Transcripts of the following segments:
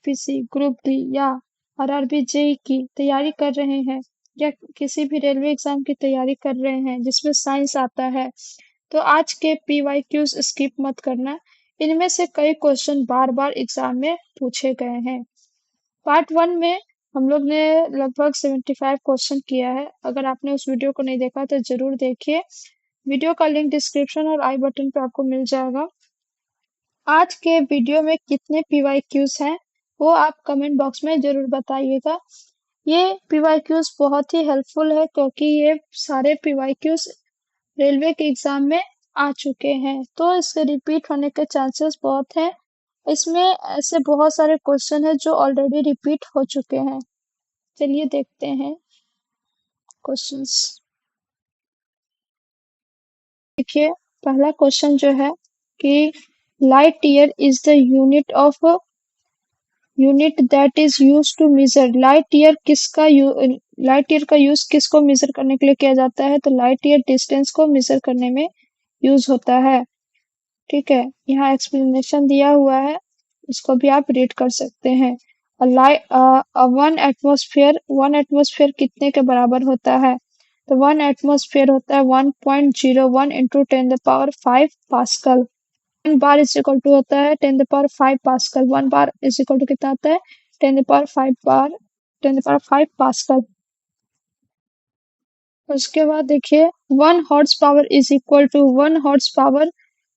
NTPC, group D या RRB JE की तैयारी कर रहे हैं या किसी भी रेलवे एग्जाम की तैयारी कर रहे हैं जिसमें साइंस आता है, तो आज के पीवाईक्यूज स्किप मत करना। इनमें से कई क्वेश्चन बार बार एग्जाम में पूछे गए हैं। पार्ट 1 में हम लोग ने लगभग 75 क्वेश्चन किया है। अगर आपने उस वीडियो को नहीं देखा तो जरूर देखिए। वीडियो का लिंक डिस्क्रिप्शन और आई बटन पे आपको मिल जाएगा। आज के वीडियो में कितने पीवाईक्यूज हैं वो आप कमेंट बॉक्स में जरूर बताइएगा। ये पीवाईक्यूज बहुत ही हेल्पफुल है क्योंकि ये सारे पीवाईक्यूज रेलवे के एग्जाम में आ चुके हैं, तो इसके रिपीट होने के चांसेस बहुत हैं। इसमें ऐसे बहुत सारे क्वेश्चन हैं जो ऑलरेडी रिपीट हो चुके हैं। चलिए देखते हैं क्वेश्चंस। देखिए पहला क्वेश्चन जो है कि light year is the unit that is use to measure. Light year का यूज किसको मेजर करने के लिए किया जाता है? तो लाइट ईयर डिस्टेंस को मेजर करने में यूज होता है। ठीक है, यहाँ एक्सप्लेनेशन दिया हुआ है, इसको भी आप रीड कर सकते हैं। वन एटमॉस्फेयर कितने के बराबर होता है? तो 1 एटमॉस्फेयर होता है 1.01 into 10⁵ pascal. 1 bar is equal to होता है 10⁵ pascal. 1 bar is equal to कितना आता है? 10⁵ पास्कल। उसके बाद देखिए 1 horse power is equal to 1 horse power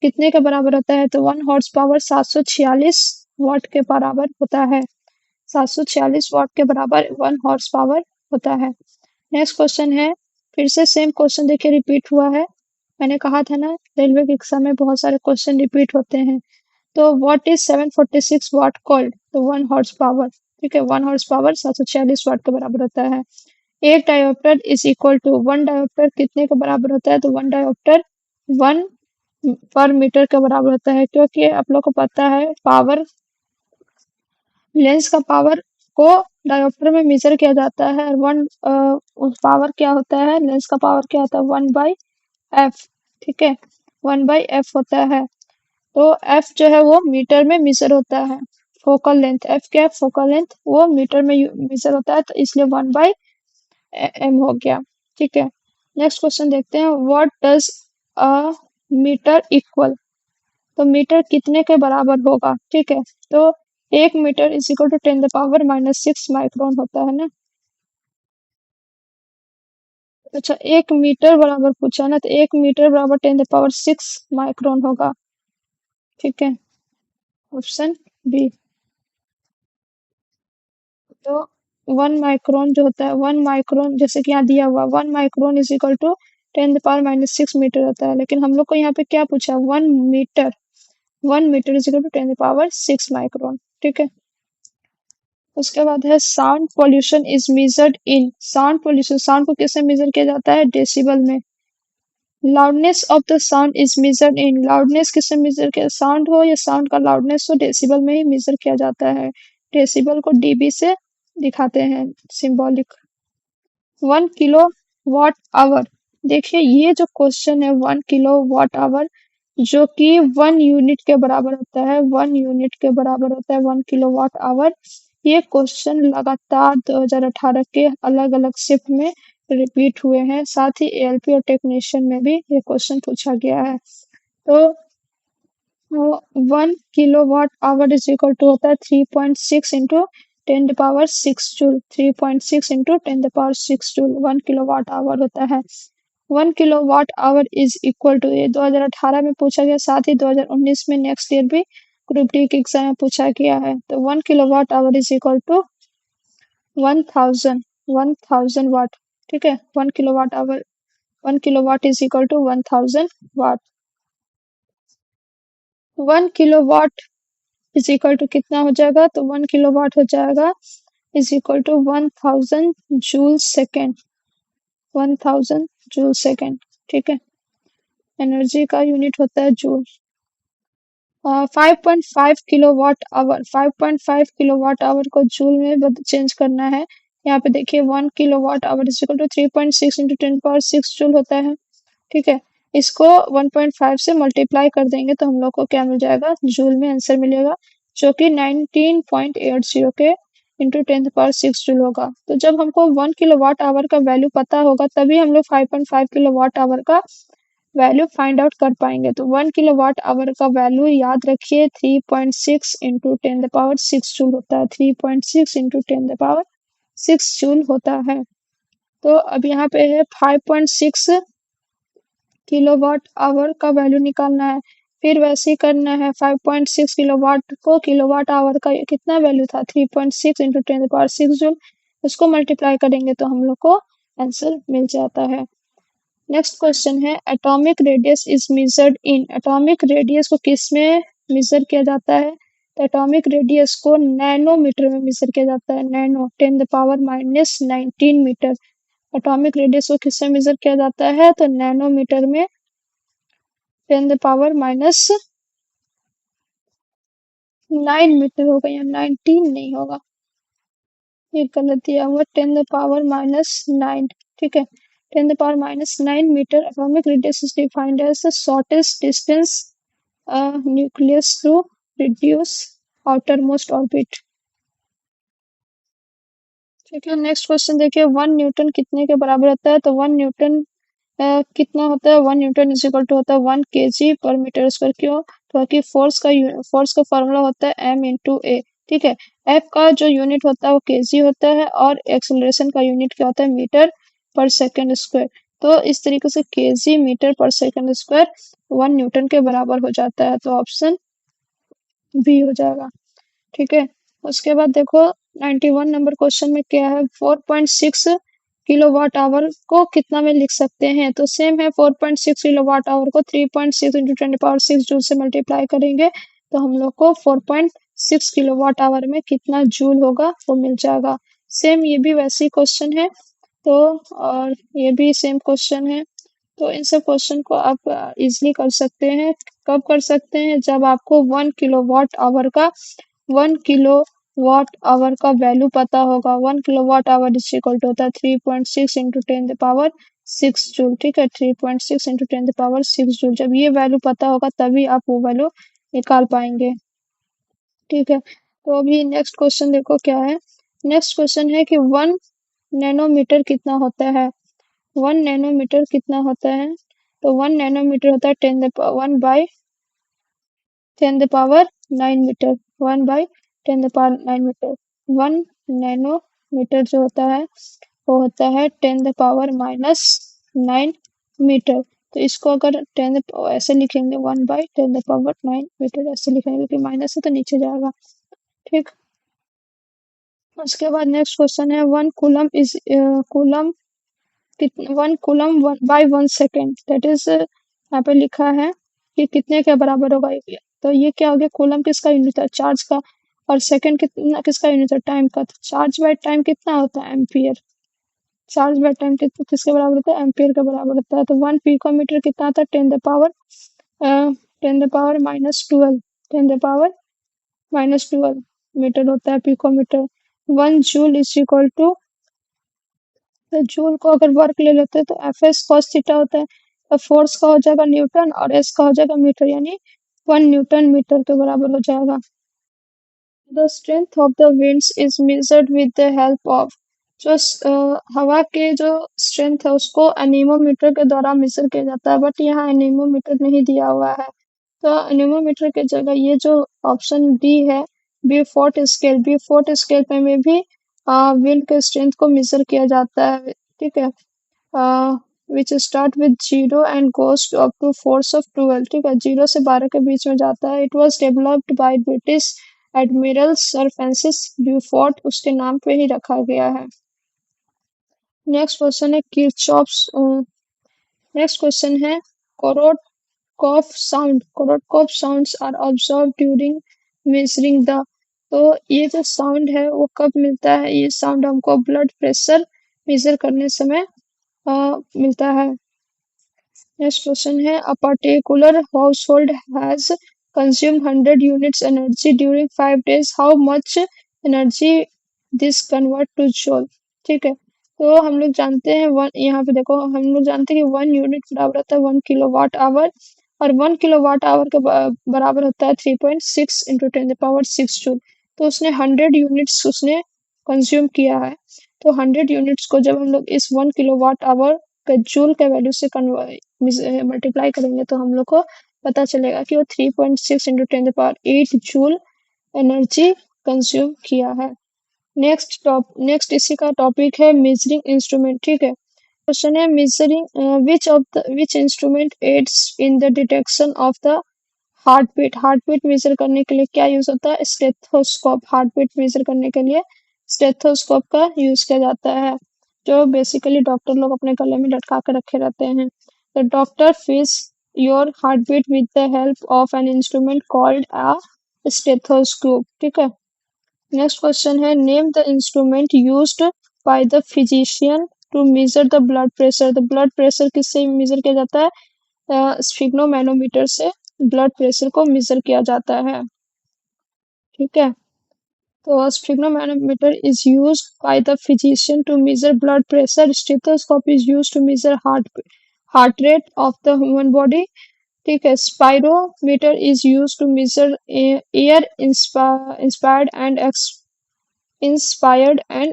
कितने के बराबर होता है? तो 1 हॉर्स पावर 746 वाट के बराबर होता है। 746 वाट के बराबर 1 हॉर्स पावर होता है। नेक्स्ट क्वेश्चन है, फिर से सेम क्वेश्चन देखिए रिपीट हुआ है। मैंने कहा था ना रेलवे के एग्जाम में बहुत सारे क्वेश्चन रिपीट होते हैं। तो व्हाट इज 746 वाट कॉल्ड? तो 1 हॉर्स पावर। ठीक है, 1 हॉर्स पावर 746 वाट के बराबर होता है। एक dioptre is equal to 1 dioptre कितने के बराबर होता है? तो 1 डायोप्टर 1 पर मीटर के बराबर होता है, क्योंकि आप लोग को पता है पावर लेंस का पावर को डायोप्टर में मेजर किया जाता है और पावर क्या होता है? लेंस का पावर क्या होता है? 1/f। ठीक है, 1/f होता है। तो f जो है वो मीटर में मेजर होता है। फोकल लेंथ f क्या है? फोकल लेंथ वो मीटर में मेजर होता है, तो इसलिए 1/m हो गया। ठीक है, नेक्स्ट क्वेश्चन देखते हैं। What does a metre equal? तो मीटर कितने के बराबर होगा? ठीक है, तो 1 metre is equal to 10⁻⁻6 micron होता है ना। अच्छा, 1 मीटर बराबर पूछा ना, तो 1 मीटर बराबर 10⁻6 माइक्रोन होगा। ठीक है, ऑप्शन बी। तो 1 माइक्रोन जो होता है 1 माइक्रोन जैसे कि यहाँ दिया हुआ 1 micron is equal to 10⁻⁻6 metre होता है, लेकिन हम लोग को यहाँ पे क्या पूछा? 1 metre. 1 metre is equal to 10⁻6 micron. ठीक है, उसके बाद है sound pollution is measured in. Sound pollution, sound को किससे मेजर किया जाता है? डेसिबल में। Loudness of the sound is measured in. Loudness किससे मेजर किया? साउंड हो या साउंड का लाउडनेस हो, डेसिबल में ही मेजर किया जाता है। डेसिबल को डीबी से दिखाते हैं सिंबॉलिक। 1 kilo watt our. देखिए ये जो क्वेश्चन है 1 किलो वाट आवर जो कि 1 यूनिट के बराबर होता है। 1 यूनिट के बराबर होता है 1 किलो वाट आवर। ये क्वेश्चन लगातार 2018 के अलग अलग शिफ्ट में रिपीट हुए हैं, साथ ही एएलपी और टेक्नीशियन में भी ये क्वेश्चन पूछा गया है। तो 1 kilo watt hour is equal to होता है 3.6 into 10⁻6 joule. 3.6 into 10⁻6 joule 1 kilo watt hour होता है। 1 kilo watt hour is equal to, ये 2018 में पूछा गया, साथ ही 2019 में नेक्स्ट ईयर भी ग्रुप डी के एग्जाम में पूछा गया है। तो 1 kilo watt hour is equal to 1000 watt. ठीक है, 1 kilo watt hour 1 kilo watt is equal to 1000 watt. 1 kilo watt is equal to कितना हो जाएगा? तो 1 किलो वाट हो जाएगा is equal to 1000 joule second. 1000 joule second. ठीक है, एनर्जी का यूनिट होता है joule. 5.5 kilo watt hour, 5.5 kilo watt hour को जूल में चेंज करना है। यहाँ पे देखिए 1 kilo watt hour is equal to 3.6 into 10⁻6 joule होता है। ठीक है, इसको 1.5 से मल्टीप्लाई कर देंगे तो हम लोग को क्या मिल जाएगा? जूल में आंसर मिलेगा। जो कि 19.80 के इंटू 10 पावर 6 जूल होगा। तो जब हमको 1 किलोवाट आवर का वैल्यू पता होगा तभी हम लोग 5.5 किलोवाट आवर का वैल्यू फाइंड आउट कर पाएंगे। तो 1 किलोवाट आवर का वैल्यू याद रखिए 3.6 इंटू 10 पावर 6 जूल होता है। 3.6 इंटू 10 पावर 6 जूल होता है। तो अब यहाँ पे है 5.6 किलोवाट आवर का वैल्यू निकालना है। फिर वैसे ही करना है 5.6 किलोवाट को किलोवाट आवर का कितना वैल्यू था 3.6 इंटू 10 पावर 6 जूल, उसको मल्टीप्लाई करेंगे तो हम लोग को आंसर मिल जाता है। नेक्स्ट क्वेश्चन है atomic radius is measured in. Atomic radius को किस में मेजर किया जाता है? तो एटॉमिक रेडियस को नैनोमीटर में मेजर किया जाता है। Nano 10 power metre. Atomic radius को किससे मेजर किया जाता है? तो नैनोमीटर में 10 पावर-9 मीटर होगा, या 19 नहीं होगा, ये गलत दिया हुआ। 10 पावर-9, ठीक है। 10 power metre atomic radius is defined as the shortest distance nucleus to reduce outer most orbit. ठीक है, नेक्स्ट क्वेश्चन देखिए 1 न्यूटन कितने के बराबर होता है? तो 1 न्यूटन कितना होता है? 1 न्यूटन इज इक्वल टू होता है 1 kg/मीटर स्क्वायर। क्यों? क्योंकि फोर्स का फॉर्मूला होता है m×a। ठीक है, एफ का जो यूनिट होता है वो केजी होता है और एक्सेलरेशन का यूनिट क्या होता है? मीटर पर सेकंड स्क्वायर। तो इस तरीके से केजी मीटर पर सेकंड स्क्वायर 1 न्यूटन के बराबर हो जाता है। तो ऑप्शन बी हो जाएगा। ठीक है, उसके बाद देखो 91 नंबर क्वेश्चन में क्या है? 4.6 किलोवाट आवर को कितना में लिख सकते हैं? तो सेम है, 4.6 किलोवाट आवर को 3.6 इंटू 10 पावर 6 जूल से मल्टीप्लाई करेंगे तो हम लोग को 4.6 किलोवाट आवर में कितना जूल होगा वो मिल जाएगा। सेम ये भी वैसे ही क्वेश्चन है, तो और ये भी सेम क्वेश्चन है। तो इन सब क्वेश्चन को आप इजिली कर सकते हैं। कब कर सकते हैं? जब आपको 1 किलोवाट आवर का वैल्यू पता होगा। 1 kilowatt hour is equal to होता है 3.6 इंटू 10 पावर 6 जूल। ठीक है, 3.6 इंटू 10 पावर 6 जूल। जब ये वैल्यू पता होगा तभी आप वो वैल्यू निकाल पाएंगे। ठीक है, तो अभी नेक्स्ट क्वेश्चन देखो क्या है। नेक्स्ट क्वेश्चन है कि 1 नैनोमीटर कितना होता है? 1 नैनोमीटर कितना होता है? तो 1 नैनोमीटर होता है 1/10 मीटर। 1/10 मीटर। 1 नैनोमीटर जो होता है वो होता है 10 पावर-9 मीटर। तो इसको अगर 10 ऐसे लिखेंगे 1/10 मीटर ऐसे लिखेंगे, क्योंकि माइनस है तो नीचे जाएगा। ठीक, उसके बाद नेक्स्ट क्वेश्चन है 1 coulomb by 1 second, that is यहाँ पे लिखा है कि कितने के बराबर होगा ये। तो ये क्या हो गया? कूलम किसका यूनिट है? चार्ज का। और सेकंड कितना किसका यूनिट है? टाइम का। तो चार्ज बाय टाइम कितना होता है? एम्पियर। चार्ज बाय टाइम किसके बराबर होता है? एम्पियर के बराबर होता है। तो 1 पिकोमीटर कितना आता है? 10 the power 10 the power metre होता है picometre. 1 joule is equal to, तो जूल को अगर वर्क ले लेते हैं तो एफ एस कॉस थीटा होता है। तो फोर्स का हो जाएगा न्यूटन और एस का हो जाएगा मीटर, यानी 1 न्यूटन मीटर के बराबर हो जाएगा। The strength of the winds is measured with the help of. जो हवा के जो स्ट्रेंथ है उसको एनीमोमीटर के द्वारा मेजर किया जाता है, बट यहाँ एनीमोमीटर नहीं दिया हुआ है। तो एनीमोमीटर की जगह ये जो ऑप्शन डी है, बी फोर्ट स्केल में भी विंड के स्ट्रेंथ को मेजर किया जाता है। ठीक है, which start with 0 and goes up to force of 12। ठीक है, 0 से 12 के बीच में जाता है। It was developed by British admiral sir Francis Beaufort, उसके नाम पे ही रखा गया है। नेक्स्ट क्वेश्चन है किरचॉफ्स नेक्स्ट क्वेश्चन है Korotkoff sounds are observe during measuring the. तो ये जो साउंड है वो कब मिलता है? ये साउंड हमको ब्लड प्रेशर मेजर करने समय मिलता है। नेक्स्ट क्वेश्चन है a particular household has consume 100 units energy during 5 days, how much energy this convert two joule. ठीक है, तो हम लोग जानते हैं यहाँ पे देखो हम लोग जानते हैं कि 1 यूनिट बराबर होता है 1 किलोवाट आवर और 1 किलोवाट आवर के बराबर होता है 3.6 इंटू 10 द पावर 6 जूल। तो उसने 100 यूनिट्स उसने कंज्यूम किया है। तो 100 यूनिट्स को जब हम लोग इस 1 किलोवाट आवर के जूल के वैल्यू से मल्टीप्लाई करेंगे तो हम लोग को पता चलेगा कि वो 3.6 into 10 the power 8 joule energy consume किया है। नेक्स्ट इसी का टॉपिक है मेजरिंग इंस्ट्रूमेंट। ठीक है, क्वेश्चन है measuring which instrument aids in the detection of the heart beat measure करने के लिए क्या यूज होता है? स्टेथोस्कोप। हार्ट बीट मेजर करने के लिए स्टेथोस्कोप का यूज किया जाता है, जो बेसिकली डॉक्टर लोग अपने गले में लटका कर रखे रहते हैं। The doctor feels your heart beat with the help of an instrument called a stethoscope. ठीक है, नेक्स्ट क्वेश्चन है name the instrument used by the physician to measure the blood pressure. The blood pressure किससे measure किया जाता है? Sphygmomanometer से blood pressure को major किया जाता है। ठीक है, तो sphygmomanometer is used by the physician to measure blood pressure. Stethoscope is used to measure heart rate of the human body. ठीक है, spirometer is used to measure air inspired and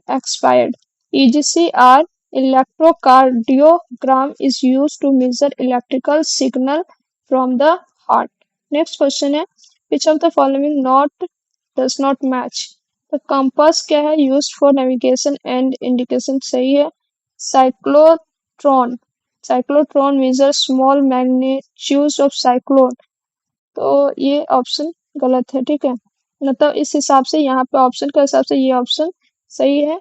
expired. EGCR electrocardiogram is used to measure electrical signal from the heart. Next question है which of the following not does not match? The compass क्या है? Used for navigation and indication, सही है। cyclotron cyclotron measures small magnitudes of cyclone, तो ये option गलत है। ठीक है, मतलब इस हिसाब से यहाँ पे ऑप्शन के हिसाब से ये ऑप्शन सही है,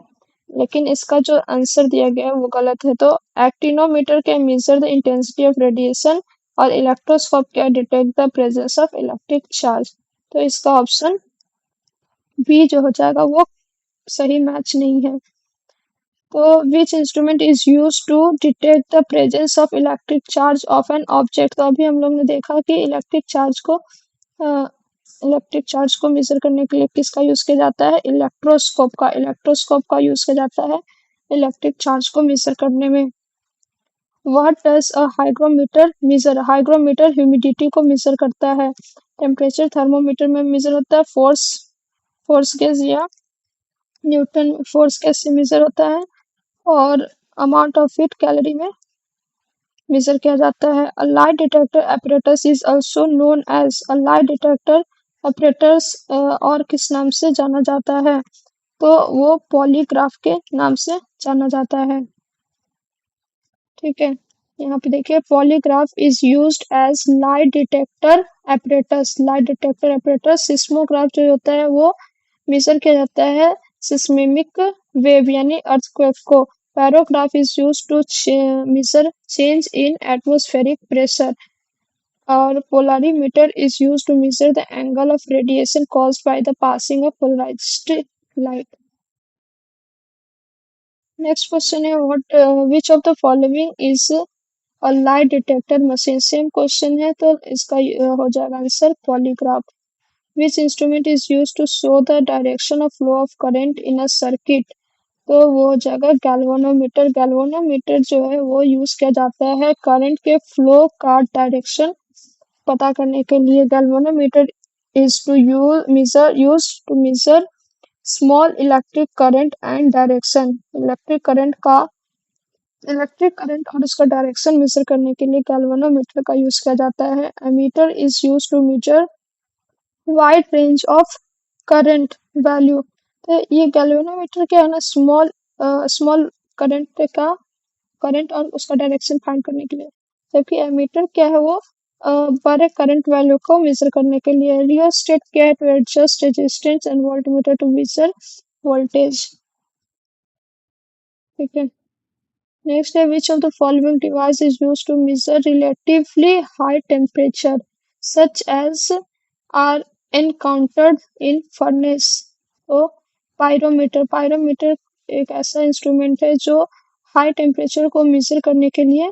लेकिन इसका जो आंसर दिया गया है वो गलत है। तो actinometer can measure the intensity of radiation और electroscope can detect the presence of electric charge. तो इसका ऑप्शन बी जो हो जाएगा वो सही मैच नहीं है। तो which instrument is use to detect the presence of electric charge of an object? तो अभी हम लोग ने देखा कि इलेक्ट्रिक चार्ज को मेजर करने के लिए किसका यूज किया जाता है? इलेक्ट्रोस्कोप का यूज किया जाता है इलेक्ट्रिक चार्ज को मेजर करने में। What does a hygrometer measure? Hygrometer humidity को मेजर करता है। टेम्परेचर थर्मोमीटर में मेजर होता है फोर्स गेज या न्यूटन फोर्स गेज से मेजर होता है, और अमाउंट ऑफ हीट कैलोरी में मेजर किया जाता है। A lie detector apparatus is also known as a lie detector apparatus और किस नाम से जाना जाता है? तो वो पॉलीग्राफ के नाम से जाना जाता है। ठीक है, यहाँ पे देखिए polygraph is used as lie detector apparatus। Seismograph जो होता है वो मेजर किया जाता है सिस्मिक वेव यानी अर्थक्वेक को। Barograph is used to measure change in atmospheric pressure, और polarimeter is used to measure the angle of radiation caused by the passing of polarised light. Next question है what which of the following is a lie detector machine? Same question है, तो इसका हो जाएगा answer polygraph. Which instrument is used to show the direction of flow of current in a circuit? तो वो हो जाएगा गैल्वेनोमीटर। गैल्वेनोमीटर जो है वो यूज किया जाता है करंट के फ्लो का डायरेक्शन पता करने के लिए। Galvanometer is to measure small electric current and direction. Electric current और उसका डायरेक्शन मेजर करने के लिए गैल्वेनोमीटर का यूज किया जाता है। Ammeter is use to measure wide range of current value. तो ये गैल्वेनोमीटर क्या है ना, स्मॉल करंट और उसका डायरेक्शन फाइंड करने के लिए, जबकि एमीटर क्या है वो बड़े करंट वैल्यू को मेजर करने के लिए। रियोस्टेट क्या है? To adjust resistance and voltmeter to measure voltage. ठीक है, नेक्स्ट है which of the following device is used to measure relatively high temperature such as are encountered in furnace? तो पायरोमीटर एक ऐसा इंस्ट्रूमेंट है जो हाई टेम्परेचर को measure करने के लिए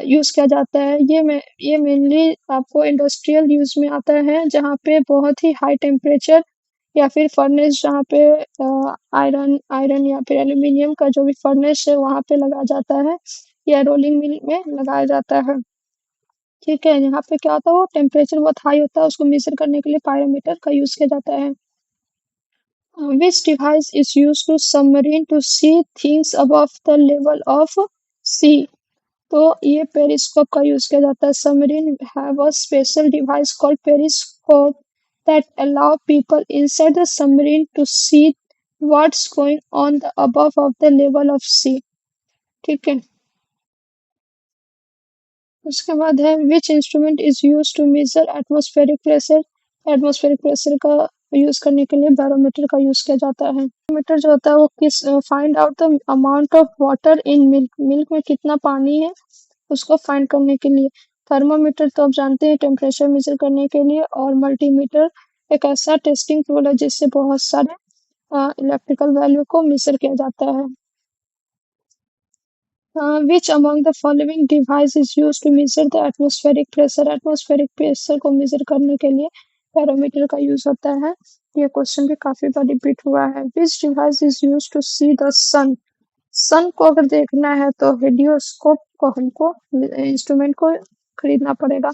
यूज किया जाता है। ये मेनली आपको इंडस्ट्रियल यूज में आता है, जहाँ पे बहुत ही हाई टेम्परेचर या फिर फर्नेस जहाँ पे आयरन या फिर एल्यूमिनियम का जो भी फर्नेस है वहाँ पे लगाया जाता है, या रोलिंग मिल में लगाया जाता है। ठीक है, यहाँ पे क्या होता है, वो टेम्परेचर बहुत हाई होता है, उसको मेजर करने के लिए पायरोमीटर का यूज किया जाता है। Which device is used to submarine to see things above the level of sea? तो ये पेरिस्कोप का यूज किया जाता है। Submarine have a special device called periscope that allow people inside the submarine to see what's going on the above of the level of sea। ठीक है, उसके बाद है which instrument is use to measure atmospheric pressure. Atmospheric pressure का use करने के लिए barometer का यूज किया जाता है। बैरोमीटर जो होता है वो किस find out the amount of water in milk, milk में कितना पानी है उसको फाइंड करने के लिए। थर्मामीटर तो आप जानते हैं टेम्परेचर मेजर करने के लिए, और मल्टीमीटर एक ऐसा टेस्टिंग टूल है जिससे बहुत सारे इलेक्ट्रिकल वैल्यू को मेजर किया जाता है। Which among the following device is used to measure the atmospheric pressure? Atmospheric pressure को मेजर करने के लिए बैरोमीटर का यूज होता है। ये क्वेश्चन भी काफी बार रिपीट हुआ है। Which device is used to see the sun? सन को अगर देखना है तो हेलियोस्कोप को हमको इंस्ट्रूमेंट को खरीदना पड़ेगा।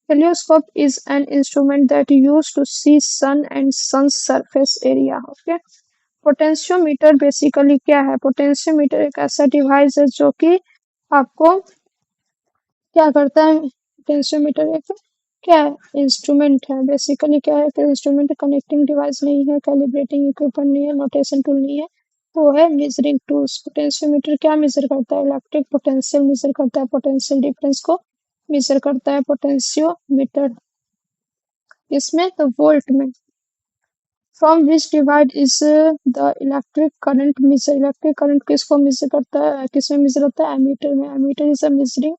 Helioscope is an instrument that use to see sun and sun surface area. Okay, potentiometer basically क्या है? पोटेंशियोमीटर एक ऐसा डिवाइस है जो कि आपको क्या करता है? पोटेंशियोमीटर एक क्या इंस्ट्रूमेंट है? बेसिकली क्या है? इंस्ट्रूमेंट कनेक्टिंग डिवाइस नहीं है, कैलिब्रेटिंग इक्विपमेंट नहीं है, नोटेशन टूल नहीं है, वो है मेजरिंग टूल्स। पोटेंशियोमीटर क्या मेजर करता है? इलेक्ट्रिक पोटेंशियल मेजर करता है, पोटेंशियल डिफरेंस को मेजर करता है पोटेंशियोमीटर। इसमें तो वोल्ट में। From which divide is the electric current measure. Electric current किसको मेजर करता है, किसमें मेजर होता है? एमीटर में। Ammeter is a measuring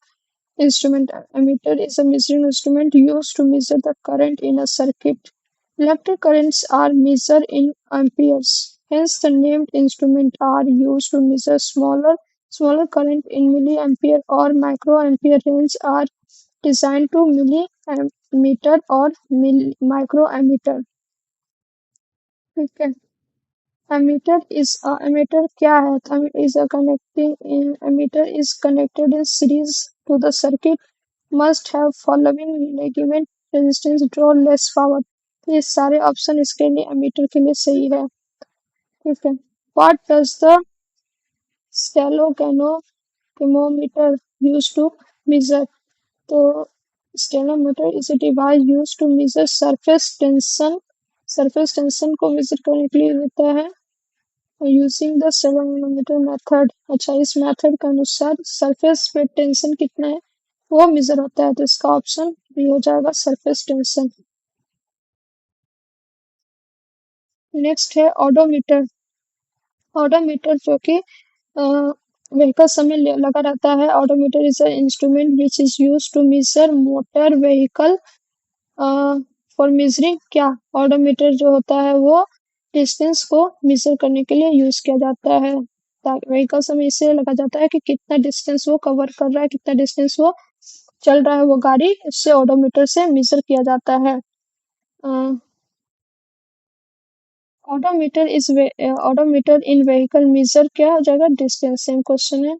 instrument. Ammeter is a measuring instrument used to measure the current in a circuit. Electric currents are measured in amperes. Hence, the named instruments are used to measure smaller current in milliampere or microampere range are designed to millimeter or microammeter. ठीक है, ammeter क्या है? Is a connecting in ammeter is connected in series to the circuit, must have following ligament resistance, draw less power। तो ये सारे option इसके लिए ammeter के लिए सही है। ठीक है, what does the stelloganometer use to measure? तो stellometer is a device used to measure surface tension। Surface tension को मेजर करने के लिए होता है यूजिंग द सेलेनोमीटर मेथड। अच्छा, इस मेथड के अनुसार सरफेस पे टेंशन कितना है वो मेजर होता है, तो इसका ऑप्शन बी हो जाएगा सरफेस टेंशन। नेक्स्ट है ऑडोमीटर। ऑडोमीटर जो कि व्हीकल समय लगा रहता है। Odometer is a instrument which is use to measure motor vehicle for measuring क्या? ऑडोमीटर जो होता है वो डिस्टेंस को मेजर करने के लिए यूज किया जाता है। व्हीकल समय इससे लगा जाता है कि कितना डिस्टेंस वो कवर कर रहा है, कितना डिस्टेंस वो चल रहा है वो गाड़ी, इससे ऑडोमीटर से मेजर किया जाता है। ऑडोमीटर इन व्हीकल मेजर क्या हो जाएगा? डिस्टेंस। सेम क्वेश्चन है।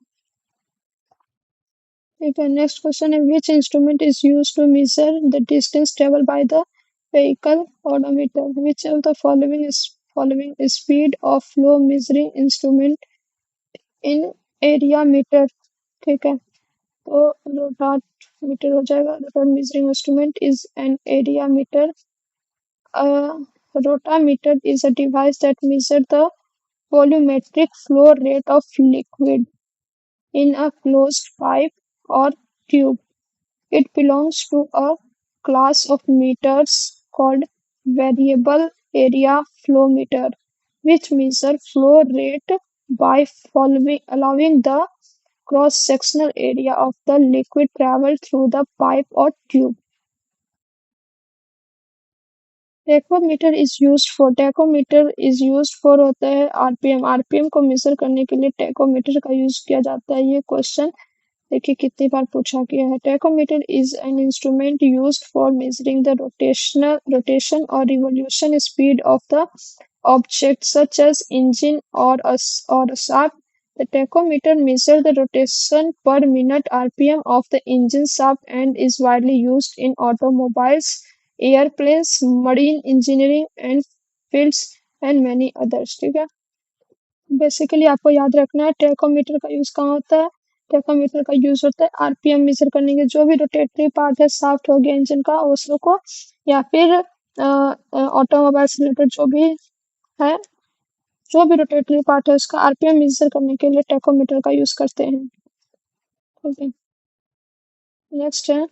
ठीक है, नेक्स्ट क्वेश्चन है which instrument is use to measure the distance travel by the vehicle? Odometer. Which of the following speed of flow measuring instrument in area meter. ठीक है, तो रोटाट मीटर हो जाएगा। रोटाट measuring instrument is an area meter. Rotameter is a device that measures the volumetric flow rate of liquid in a closed pipe or tube. It belongs to a class of meters called variable area flow meter, which measure flow rate by allowing the cross-sectional area of the liquid travel through the pipe or tube. Tachometer is used for होता है RPM. RPM को measure करने के लिए tachometer का use किया जाता है। ये क्वेश्चन देखिए कितनी बार पूछा गया है। Tachometer is an instrument used for measuring the rotation और revolution speed of the object such as engine और shaft The tachometer measures the rotation per minute (rpm) of the engine shaft and is widely used in automobiles, airplanes, marine engineering and fields and many others. ठीक है, basically आपको याद रखना है tachometer का use कहाँ होता है। टेकोमीटर का यूज होता है आरपीएम मेजर करने के, जो भी रोटेटरी पार्ट है शाफ्ट हो गया इंजन का उसको को, या फिर ऑटोमोबाइल से रिलेटेड जो भी है, जो भी रोटेटरी पार्ट है उसका आरपीएम मेजर करने के लिए टेकोमीटर का यूज करते हैं। ठीक है, नेक्स्ट है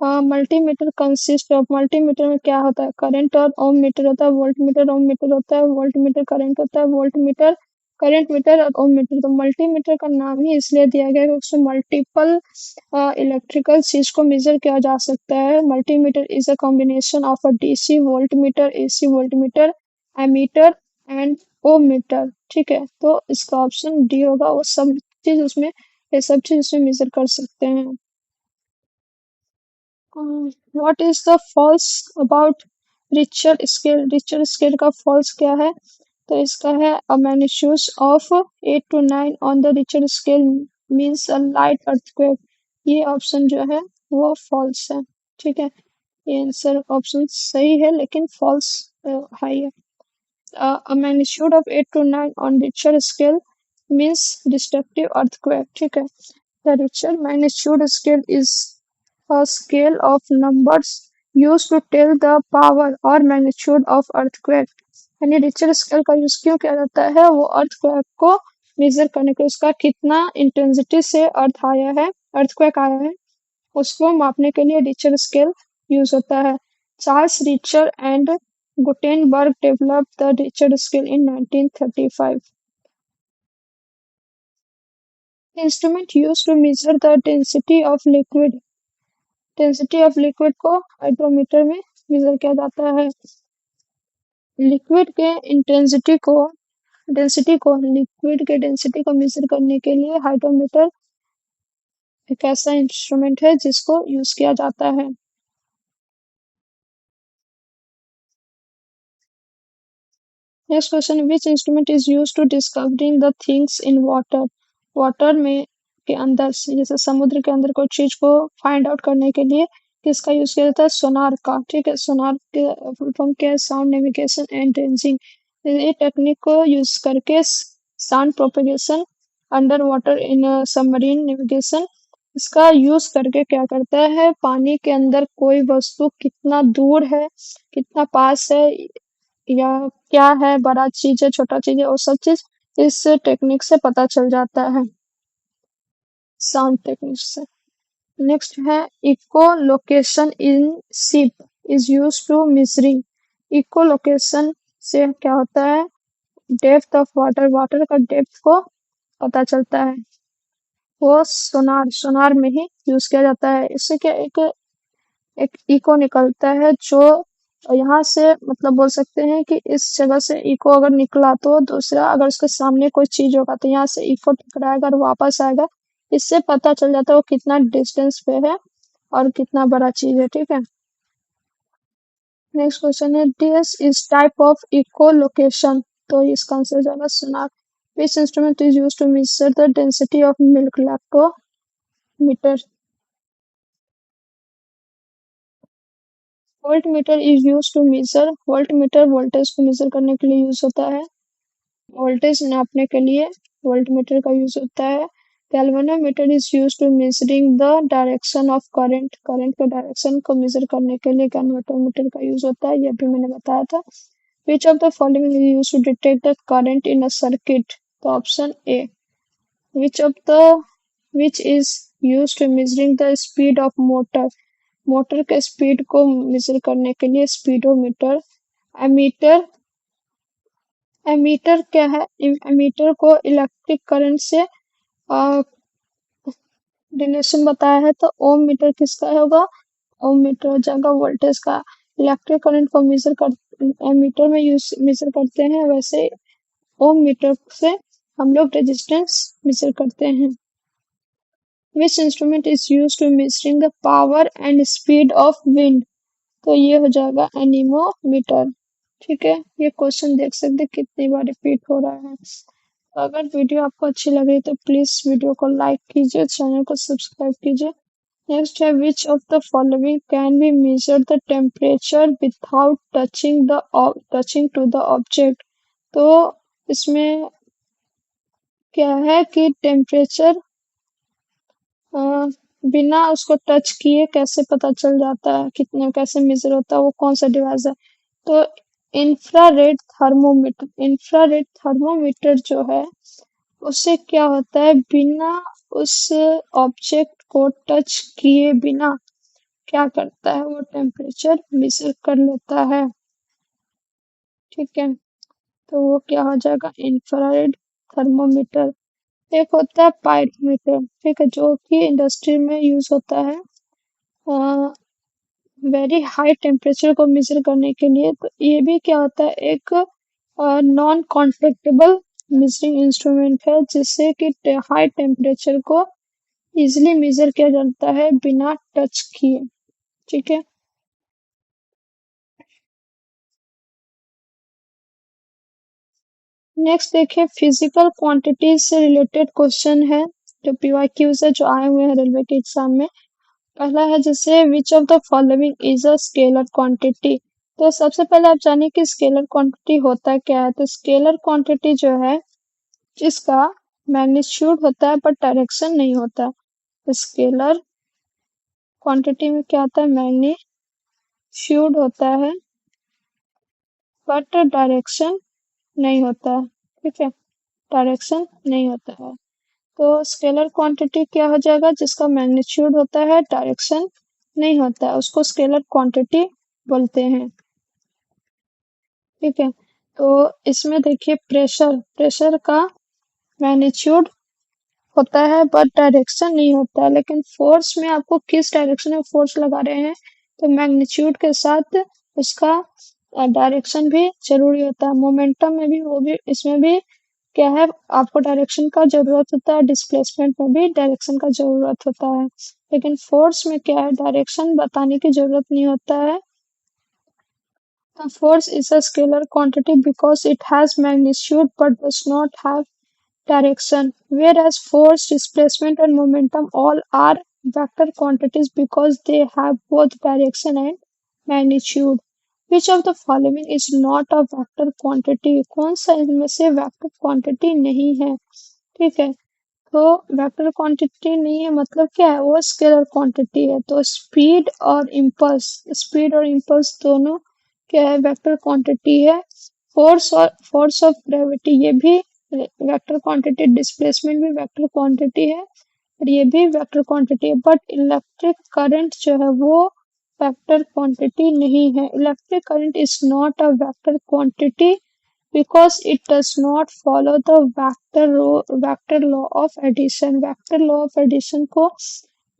मल्टीमीटर कंसिस्ट ऑफ। मल्टीमीटर में क्या होता है, करंट और ओम मीटर होता है, वोल्ट मीटर ओम मीटर होता है, वोल्ट मीटर करंट होता है, वोल्ट मीटर करंट मीटर और ओम मीटर। तो मल्टीमीटर का नाम ही इसलिए दिया गया है क्योंकि उसमें मल्टीपल इलेक्ट्रिकल चीज को मेजर किया जा सकता है। Multimeter is a combination of a DC volt metre, AC volt metre, ammeter and ohm metre. ठीक है, तो इसका ऑप्शन डी होगा, वो सब चीज उसमें, ये सब चीज उसमें मेजर कर सकते हैं। What is the false about Richter scale. Richter scale का फॉल्स क्या है, तो इसका है a magnitude of 8 to 9 on the Richter scale means a light earthquake. ये ऑप्शन जो है वो फॉल्स है। ठीक है, ये आंसर ऑप्शन सही है लेकिन फॉल्स हाई है। A magnitude of 8 to 9 on Richter scale means destructive earthquake. ठीक है, the Richter magnitude scale is a scale of numbers used to tell the power or magnitude of earthquake. यानी richer scale का use क्यों किया जाता है, वो earthquake को मेजर करने के, उसका कितना इंटेंसिटी से अर्थक्वेक आया है उसको मापने के लिए रिचर स्केल यूज होता है। Charles Richter and Gutenberg developed the Richter scale in 1935। Instrument use to measure the density of liquid. Density of liquid को हाइड्रोमीटर में मेजर किया जाता है। लिक्विड के इंटेंसिटी को लिक्विड के डेंसिटी को मेजर करने के लिए हाइड्रोमीटर एक ऐसा इंस्ट्रूमेंट है जिसको यूज किया जाता है। Next question, which instrument is use to discovering the things in water. Water में के अंदर जैसे समुद्र के अंदर कोई चीज को फाइंड आउट करने के लिए किसका यूज किया जाता है, सोनार का। ठीक है, सोनार के फुल फॉर्म क्या है, साउंड नेविगेशन एंड रेंजिंग। ये टेक्निक को यूज करके sound propagation under water in submarine navigation, इसका यूज करके क्या करता है, पानी के अंदर कोई वस्तु कितना दूर है, कितना पास है, या क्या है, बड़ा चीज है छोटा चीज है, वो सब चीज इस टेक्निक से पता चल जाता है, साउंड टेक्निक से। नेक्स्ट है echo location in ship is use to measuring. Echo location से क्या होता है, डेप्थ ऑफ वाटर, वाटर का डेप्थ को पता चलता है, वो सोनार में ही यूज किया जाता है। इससे क्या एक एक इको निकलता है जो यहाँ से, मतलब बोल सकते हैं कि इस जगह से इको अगर निकला तो दूसरा, अगर उसके सामने कोई चीज होगा तो यहाँ से इको टकराएगा और वापस आएगा, इससे पता चल जाता है वो कितना डिस्टेंस पे है और कितना बड़ा चीज है। ठीक है, नेक्स्ट क्वेश्चन है this is type of echo location, तो इसका आंसर जाएगा sonar. Which instrument is use to measure the density of milk, lactometer. Voltmeter is use to measure, voltmeter voltage को मेजर करने के लिए use होता है, वोल्टेज नापने के लिए वोल्ट मीटर का यूज होता है। Galvanometer is use to measuring the direction of current, current के डायरेक्शन को मेजर करने के लिए गैल्वेनोमीटर का यूज होता है, यह भी मैंने बताया था। Which of the following is use to detect the current in a circuit, तो option A. Which of the which is use to measuring the speed of motor, motor के स्पीड को मेजर करने के लिए स्पीडोमीटर। एमीटर, एमीटर क्या है, ammeter को electric current से रिलेशन बताया है, तो ओम मीटर किसका होगा, ओम मीटर हो जाएगा वोल्टेज का। इलेक्ट्रिक करंट को मेजर कर एमीटर में यूज मेजर करते हैं, वैसे ओम मीटर से हम लोग रेजिस्टेंस मेजर करते हैं। Which instrument is use to measuring the power and speed of wind, तो ये हो जाएगा एनीमोमीटर। ठीक है, ये क्वेश्चन देख सकते कितनी बार रिपीट हो रहा है। अगर वीडियो आपको अच्छी लगी तो प्लीज वीडियो को लाइक कीजिए, चैनल को सब्सक्राइब कीजिए। नेक्स्ट है which of the following can be measure the temperature without touching to the object. तो इसमें क्या है कि टेम्परेचर बिना उसको टच किए कैसे पता चल जाता है, कितना कैसे मेजर होता है, वो कौन सा डिवाइस है। तो इंफ्रारेड थर्मोमीटर जो है उससे क्या होता है, बिना उस ऑब्जेक्ट को टच किए बिना क्या करता है, वो टेम्परेचर मेजर कर लेता है। ठीक है, तो वो क्या हो जाएगा, इंफ्रारेड थर्मोमीटर। एक होता है पाइरोमीटर, ठीक है, जो कि इंडस्ट्री में यूज होता है वेरी हाई टेम्परेचर को मेजर करने के लिए। तो ये भी क्या होता है, एक नॉन कॉन्टेक्टेबल मेजरिंग इंस्ट्रूमेंट है, जिससे कि हाई टेम्परेचर को इजिली मेजर किया जाता है बिना टच किए। ठीक है, नेक्स्ट देखिए फिजिकल क्वांटिटीज से रिलेटेड क्वेश्चन है, जो पीवाईक्यूज है, जो आए हुए हैं रेलवे के एग्जाम में। पहला है जैसे विच of the following is a scalar quantity. तो सबसे पहले आप जानिए कि स्केलर क्वांटिटी होता क्या है। तो स्केलर क्वांटिटी जो है, जिसका मैग्नीट्यूड होता है बट डायरेक्शन नहीं होता है। स्केलर क्वांटिटी में क्या होता है, मैग्नीट्यूड होता है बट डायरेक्शन नहीं होता है। ठीक है, डायरेक्शन नहीं होता है। तो स्केलर क्वांटिटी क्या हो जाएगा, जिसका मैग्नीट्यूड होता है डायरेक्शन नहीं होता है, उसको स्केलर क्वांटिटी बोलते हैं। ठीक है, तो इसमें देखिए प्रेशर प्रेशर का मैग्नीट्यूड होता है बट डायरेक्शन नहीं होता है। लेकिन फोर्स में आपको किस डायरेक्शन में फोर्स लगा रहे हैं, तो मैग्नीट्यूड के साथ उसका डायरेक्शन भी जरूरी होता है। मोमेंटम में भी, वो भी इसमें भी क्या है, आपको डायरेक्शन का जरूरत होता है, डिस्प्लेसमेंट में भी डायरेक्शन का जरूरत होता है। लेकिन फोर्स में क्या है, डायरेक्शन बताने की जरूरत नहीं होता है। The force is a scalar quantity because it has magnitude but does not have direction, whereas force, displacement, and momentum all are vector quantities because they have both direction and magnitude. Which of the following is not a vector quantity? कौन सा इनमें से vector quantity नहीं है। ठीक है, तो vector quantity नहीं है मतलब क्या है, वो स्केलर क्वांटिटी है। तो स्पीड और इम्पल्स दोनों क्या है, वेक्टर क्वांटिटी है। फोर्स ऑफ ग्रेविटी ये भी वेक्टर क्वांटिटी, डिस्प्लेसमेंट भी वेक्टर क्वांटिटी है और ये भी वेक्टर क्वांटिटी है। बट इलेक्ट्रिक करंट जो है वो वेक्टर क्वांटिटी नहीं है। Electric current is not a vector quantity because it does not follow the vector law of addition। vector law of addition को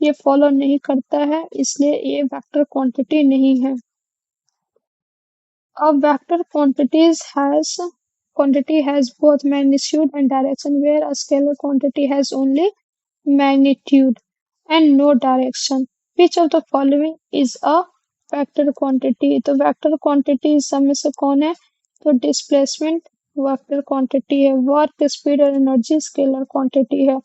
ये फॉलो नहीं करता है, इसलिए ये वेक्टर क्वांटिटी नहीं है। A vector quantity has both magnitude and direction, where a scalar quantity has only magnitude and no direction. Which of the following is a vector quantity? तो vector quantity सब में से कौन है, तो displacement वेक्टर क्वांटिटी है, work speed और energy scalar quantity है।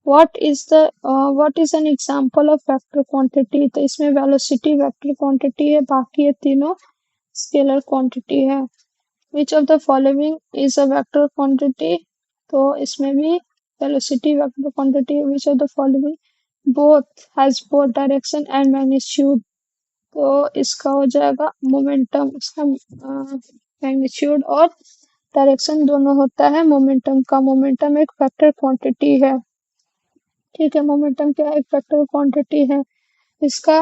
What is an example of vector quantity, तो इसमें वेलोसिटी वेक्टर क्वांटिटी है, बाकी ये तीनों स्केलर क्वांटिटी है। Which of the following is a vector quantity, तो इसमें भी velocity vector quantity. Which of the following both direction and magnitude, तो इसका हो जाएगा मोमेंटम। इसका मैग्नीट्यूड और डायरेक्शन दोनों होता है मोमेंटम का। मोमेंटम एक वेक्टर क्वांटिटी है। ठीक है, मोमेंटम क्या एक वेक्टर क्वांटिटी है। इसका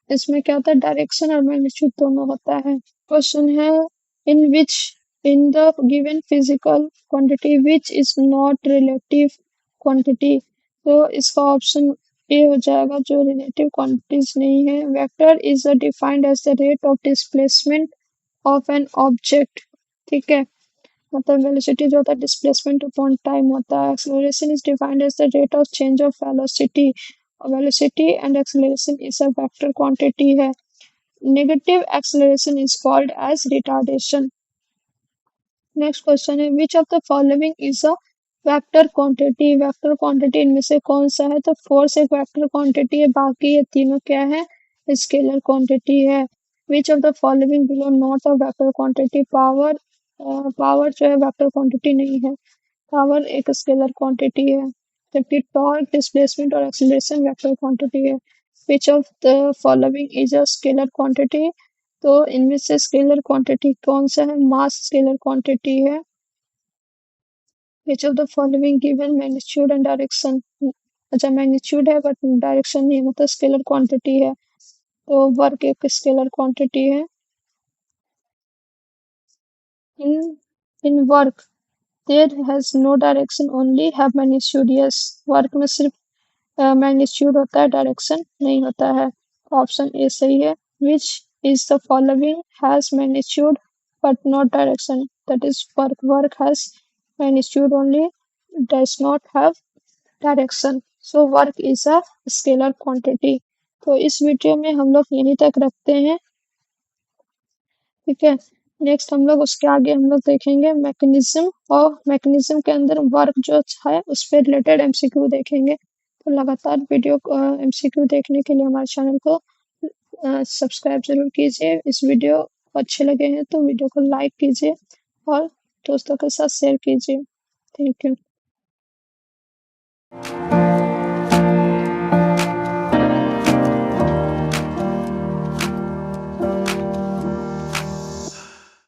इसमें क्या होता है, डायरेक्शन और मैग्नीट्यूड दोनों होता है। क्वेश्चन है in which in the given physical quantity which is not relative quantity, तो इसका ऑप्शन ए हो जाएगा, जो रिलेटिव क्वांटिटीज नहीं है। Vector is defined as the rate of displacement of an object. ठीक है, मतलब वेलोसिटी जो होता है डिस्प्लेसमेंट अपॉन टाइम होता है। Acceleration is defined as the rate of change of velocity, और velocity and acceleration is a vector quantity है। Negative acceleration is called as retardation. Next question है which of the following is a vector quantity इनमें से कौन सा है? तो force एक वेक्टर क्वांटिटी है, बाकी ये तीनों क्या है? स्केलर क्वांटिटी है। Which of the following below not a vector quantity? Power जो है वेक्टर क्वांटिटी नहीं है, पावर एक स्केलर क्वांटिटी है, जबकि टॉर्क, डिस्प्लेसमेंट और एक्सीलरेशन वेक्टर क्वांटिटी है। Which of the following is a scalar quantity? तो इनमें से स्केलर क्वांटिटी कौन सा है? मास स्केलर क्वांटिटी है। Which of the following given magnitude and direction? अच्छा मैग्नीट्यूड है बट डायरेक्शन नहीं, मतलब स्केलर क्वांटिटी है, तो वर्क एक स्केलर क्वांटिटी है। In in work there has no direction only have magnitude. Yes, work में सिर्फ मैग्नीट्यूड होता है, डायरेक्शन नहीं होता है। ऑप्शन ए सही है। Which is the following has magnitude but not direction? That is work. Work has magnitude only, does not have direction. So work is a scalar quantity. तो इस वीडियो में हम लोग यहीं तक रखते हैं, ठीक है। नेक्स्ट हम लोग उसके आगे हम लोग देखेंगे मैकेनिज्म, और मैकेनिज्म के अंदर वर्क जो है उस पर रिलेटेड एमसीक्यू देखेंगे। तो लगातार वीडियो एमसीक्यू देखने के लिए हमारे चैनल को सब्सक्राइब जरूर कीजिए। इस वीडियो अच्छे लगे हैं तो वीडियो को लाइक कीजिए और दोस्तों के साथ शेयर कीजिए। Thank you.